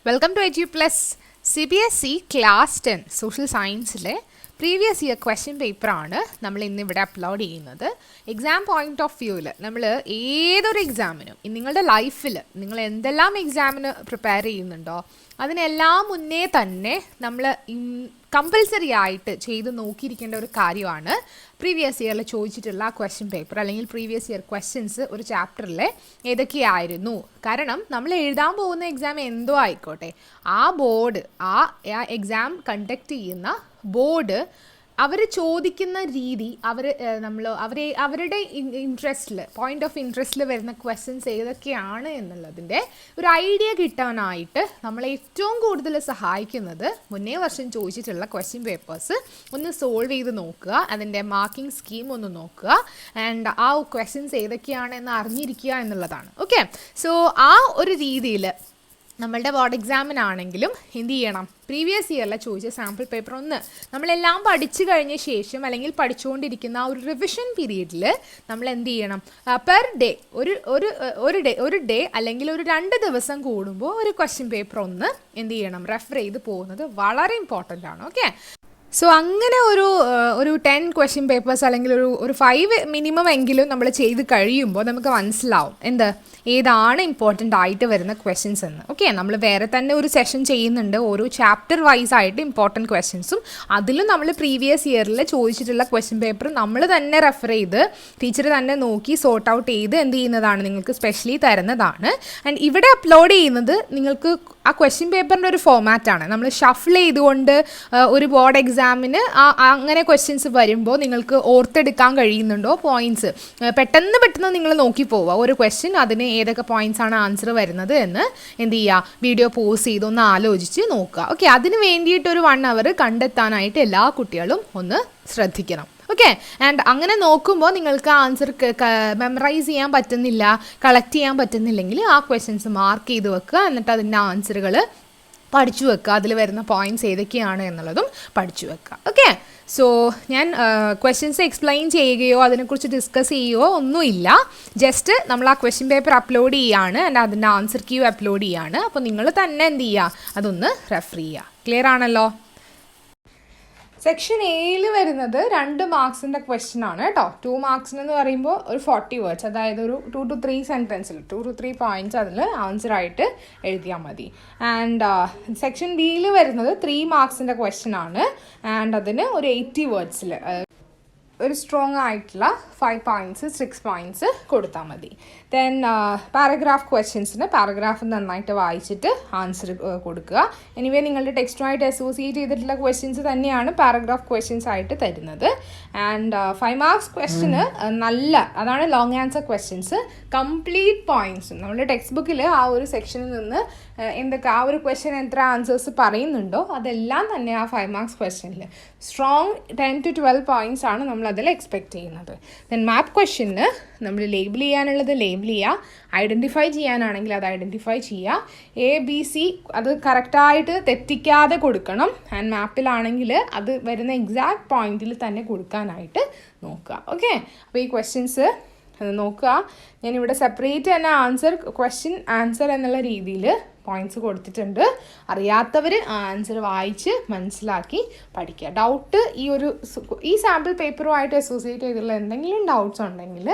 Welcome to Edu Plus. CBSE class 10 social സയൻസിലെ previous year question പേപ്പറാണ് നമ്മൾ ഇന്നിവിടെ അപ്ലോഡ് ചെയ്യുന്നത്. എക്സാം പോയിന്റ് ഓഫ് വ്യൂവിൽ നമ്മൾ ഏതൊരു എക്സാമിനും നിങ്ങളുടെ ലൈഫിൽ നിങ്ങൾ എന്തെല്ലാം എക്സാമിന് പ്രിപ്പയർ ചെയ്യുന്നുണ്ടോ അതിനെല്ലാം മുന്നേ തന്നെ നമ്മൾ കമ്പൽസറി ആയിട്ട് ചെയ്ത് നോക്കിയിരിക്കേണ്ട ഒരു കാര്യമാണ് പ്രീവിയസ് ഇയറിൽ ചോദിച്ചിട്ടുള്ള ക്വസ്റ്റ്യൻ പേപ്പർ അല്ലെങ്കിൽ പ്രീവിയസ് ഇയർ ക്വസ്റ്റ്യൻസ് ഒരു ചാപ്റ്ററിൽ ഏതൊക്കെയായിരുന്നു. കാരണം നമ്മൾ എഴുതാൻ പോകുന്ന എക്സാം എന്തോ ആയിക്കോട്ടെ, ആ ബോർഡ് ആ എക്സാം കണ്ടക്ട് ചെയ്യുന്ന ബോർഡ് അവർ ചോദിക്കുന്ന രീതി അവരുടെ ഇൻട്രസ്റ്റിൽ പോയിന്റ് ഓഫ് ഇൻട്രസ്റ്റിൽ വരുന്ന ക്വസ്റ്റ്യൻസ് ഏതൊക്കെയാണ് എന്നുള്ളതിൻ്റെ ഒരു ഐഡിയ കിട്ടാനായിട്ട് നമ്മളെ ഏറ്റവും കൂടുതൽ സഹായിക്കുന്നത് മുന്നേ വർഷം ചോദിച്ചിട്ടുള്ള ക്വസ്റ്റ്യൻ പേപ്പേഴ്സ് ഒന്ന് സോൾവ് ചെയ്ത് നോക്കുക, അതിൻ്റെ മാർക്കിംഗ് സ്കീം ഒന്ന് നോക്കുക ആൻഡ് ആ ക്വസ്റ്റ്യൻസ് ഏതൊക്കെയാണ് എന്ന് അറിഞ്ഞിരിക്കുക എന്നുള്ളതാണ്. ഓക്കെ, സോ ആ ഒരു രീതിയിൽ നമ്മളുടെ ബോർഡ് എക്സാമിനാണെങ്കിലും എന്ത് ചെയ്യണം, പ്രീവിയസ് ഇയറിൽ ചോദിച്ച സാമ്പിൾ പേപ്പർ ഒന്ന് നമ്മളെല്ലാം പഠിച്ചു കഴിഞ്ഞ ശേഷം അല്ലെങ്കിൽ പഠിച്ചുകൊണ്ടിരിക്കുന്ന ആ ഒരു റിവിഷൻ പീരീഡിൽ നമ്മൾ എന്ത് ചെയ്യണം, പെർ ഡേ ഒരു ഡേ അല്ലെങ്കിൽ ഒരു 2 ദിവസം കൂടുമ്പോൾ ഒരു ക്വസ്റ്റ്യൻ പേപ്പർ ഒന്ന് എന്ത് ചെയ്യണം, റെഫർ ചെയ്ത് പോകുന്നത് വളരെ ഇമ്പോർട്ടൻ്റ് ആണ്. ഓക്കെ, സോ അങ്ങനെ ഒരു 10 ക്വസ്റ്റ്യൻ പേപ്പേഴ്സ് അല്ലെങ്കിൽ ഒരു 5 മിനിമം എങ്കിലും നമ്മൾ ചെയ്ത് കഴിയുമ്പോൾ നമുക്ക് മനസ്സിലാവും ഏതാണ് ഇമ്പോർട്ടൻ്റ് ആയിട്ട് വരുന്ന ക്വസ്റ്റ്യൻസ് എന്ന്. ഓക്കെ, നമ്മൾ വേറെ തന്നെ ഒരു സെഷൻ ചെയ്യുന്നുണ്ട് ഓരോ ചാപ്റ്റർ വൈസ് ആയിട്ട് ഇമ്പോർട്ടൻറ്റ് ക്വസ്റ്റ്യൻസും. അതിലും നമ്മൾ പ്രീവിയസ് ഇയറിൽ ചോദിച്ചിട്ടുള്ള ക്വസ്റ്റ്യൻ പേപ്പർ നമ്മൾ തന്നെ റെഫർ ചെയ്ത് ടീച്ചർ തന്നെ നോക്കി സോർട്ട് ഔട്ട് ചെയ്ത് എന്ത് ചെയ്യുന്നതാണ്, നിങ്ങൾക്ക് സ്പെഷ്യലി തരുന്നതാണ്. ആൻഡ് ഇവിടെ അപ്ലോഡ് ചെയ്യുന്നത് നിങ്ങൾക്ക് ആ ക്വസ്റ്റ്യൻ പേപ്പറിൻ്റെ ഒരു ഫോമാറ്റാണ്. നമ്മൾ ഷഫിൾ ചെയ്തുകൊണ്ട് ഒരു ബോർഡ് എക്സാമിന് അങ്ങനെ ക്വസ്റ്റ്യൻസ് വരുമ്പോൾ നിങ്ങൾക്ക് ഓർത്തെടുക്കാൻ കഴിയുന്നുണ്ടോ പോയിൻറ്റ്സ്, പെട്ടെന്ന് നിങ്ങൾ നോക്കി പോവുക ഒരു ക്വസ്റ്റ്യൻ, അതിന് ഏതൊക്കെ പോയിൻറ്റ്സ് ആണ് ആൻസർ വരുന്നത് എന്ന് എന്ത് ചെയ്യുക, വീഡിയോ പോസ് ചെയ്ത് ഒന്ന് ആലോചിച്ച് നോക്കുക. ഓക്കെ, അതിന് വേണ്ടിയിട്ടൊരു 1 hour കണ്ടെത്താനായിട്ട് എല്ലാ കുട്ടികളും ഒന്ന് ശ്രദ്ധിക്കണം. ഓക്കെ, ആൻഡ് അങ്ങനെ നോക്കുമ്പോൾ നിങ്ങൾക്ക് ആൻസർ മെമ്മറൈസ് ചെയ്യാൻ പറ്റുന്നില്ല, കളക്ട് ചെയ്യാൻ പറ്റുന്നില്ലെങ്കിൽ ആ ക്വസ്റ്റ്യൻസ് മാർക്ക് ചെയ്ത് വെക്കുക, എന്നിട്ട് അതിൻ്റെ ആൻസറുകൾ പഠിച്ചു വെക്കുക, അതിൽ വരുന്ന പോയിൻറ്റ്സ് ഏതൊക്കെയാണ് എന്നുള്ളതും പഠിച്ചു വെക്കുക. ഓക്കെ, സോ ഞാൻ ക്വസ്റ്റ്യൻസ് എക്സ്പ്ലെയിൻ ചെയ്യുകയോ അതിനെക്കുറിച്ച് ഡിസ്കസ് ചെയ്യുകയോ ഒന്നുമില്ല, ജസ്റ്റ് നമ്മൾ ആ ക്വസ്റ്റ്യൻ പേപ്പർ അപ്ലോഡ് ചെയ്യുകയാണ് ആൻഡ് അതിൻ്റെ ആൻസർ ക്യൂ അപ്ലോഡ് ചെയ്യുകയാണ്. അപ്പോൾ നിങ്ങൾ തന്നെ എന്ത് ചെയ്യുക, അതൊന്ന് റെഫർ ചെയ്യുക. ക്ലിയർ ആണല്ലോ? സെക്ഷൻ എയിൽ വരുന്നത് 2 മാർക്സിൻ്റെ ക്വസ്റ്റ്യൻ ആണ് കേട്ടോ. 2 മാർക്സിനെന്ന് പറയുമ്പോൾ ഒരു 40 വേർഡ്സ്, അതായത് ഒരു 2 to 3 സെൻറ്റൻസിൽ 2 to 3 പോയിൻറ്റ്സ് അതിൽ ആൻസറായിട്ട് എഴുതിയാൽ മതി. ആൻഡ് സെക്ഷൻ ബിയിൽ വരുന്നത് 3 മാർക്സിൻ്റെ ക്വസ്റ്റ്യൻ ആണ് ആൻഡ് അതിന് ഒരു 80 വേർഡ്സിൽ ഒരു സ്ട്രോങ് ആയിട്ടുള്ള 5 പോയിൻറ്റ്സ് 6 പോയിൻറ്റ്സ് കൊടുത്താൽ മതി. ദെൻ പാരഗ്രാഫ് ക്വസ്റ്റ്യൻസിന് പാരഗ്രാഫ് നന്നായിട്ട് വായിച്ചിട്ട് ആൻസർ കൊടുക്കുക. എനിവേ നിങ്ങളുടെ ടെക്സ്റ്റുമായിട്ട് അസോസിയേറ്റ് ചെയ്തിട്ടുള്ള ക്വസ്റ്റ്യൻസ് തന്നെയാണ് പാരഗ്രാഫ് ക്വസ്റ്റ്യൻസ് ആയിട്ട് തരുന്നത്. ആൻഡ് 5 മാർക്സ് ക്വസ്റ്റ്യന് അതാണ് ലോങ് ആൻസർ ക്വസ്റ്റ്യൻസ്, കംപ്ലീറ്റ് പോയിൻറ്റ്സും നമ്മുടെ ടെക്സ്റ്റ് ബുക്കിൽ ആ ഒരു സെക്ഷനിൽ നിന്ന് എന്തൊക്കെ ആ ഒരു ക്വസ്റ്റ്യൻ എത്ര ആൻസേഴ്സ് പറയുന്നുണ്ടോ അതെല്ലാം തന്നെ ആ 5 മാർക്സ് ക്വസ്റ്റ്യനിൽ സ്ട്രോങ് 10 to 12 പോയിൻറ്റ്സ് ആണ് നമ്മൾ അതിൽ എക്സ്പെക്റ്റ് ചെയ്യുന്നത്. ദെൻ മാപ്പ് ക്വസ്റ്റ്യന് നമ്മൾ ലേബിൾ ചെയ്യാനുള്ളത് ലേബിൾ ചെയ്യുക, ഐഡൻറ്റിഫൈ ചെയ്യാനാണെങ്കിൽ അത് ഐഡൻറ്റിഫൈ ചെയ്യുക, ABC അത് കറക്റ്റായിട്ട് തെറ്റിക്കാതെ കൊടുക്കണം. ആൻഡ് മാപ്പിലാണെങ്കിൽ അത് വരുന്ന എക്സാക്ട് പോയിന്റിൽ തന്നെ കൊടുക്കാനായിട്ട് നോക്കുക. ഓക്കെ, അപ്പോൾ ഈ ക്വസ്റ്റ്യൻസ് നോക്കുക. ഞാനിവിടെ സെപ്പറേറ്റ് തന്നെ ക്വസ്റ്റ്യൻ ആൻസർ എന്നുള്ള രീതിയിൽ പോയിൻറ്റ്സ് കൊടുത്തിട്ടുണ്ട്. അറിയാത്തവർ ആൻസർ വായിച്ച് മനസ്സിലാക്കി പഠിക്കുക. ഡൗട്ട് ഈ സാമ്പിൾ പേപ്പറുമായിട്ട് അസോസിയേറ്റ് ചെയ്തിട്ടുള്ള എന്തെങ്കിലും ഡൗട്ട്സ് ഉണ്ടെങ്കിൽ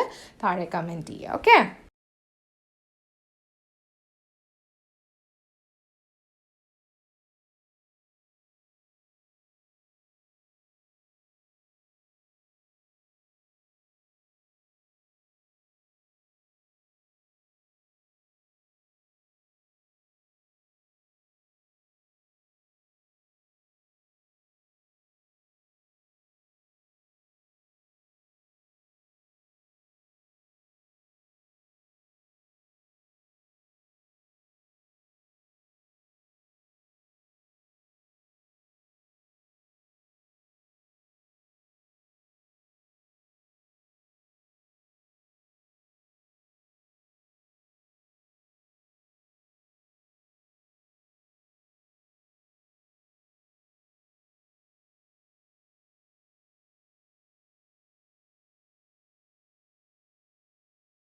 താഴെ കമൻറ്റ് ചെയ്യുക. ഓക്കെ.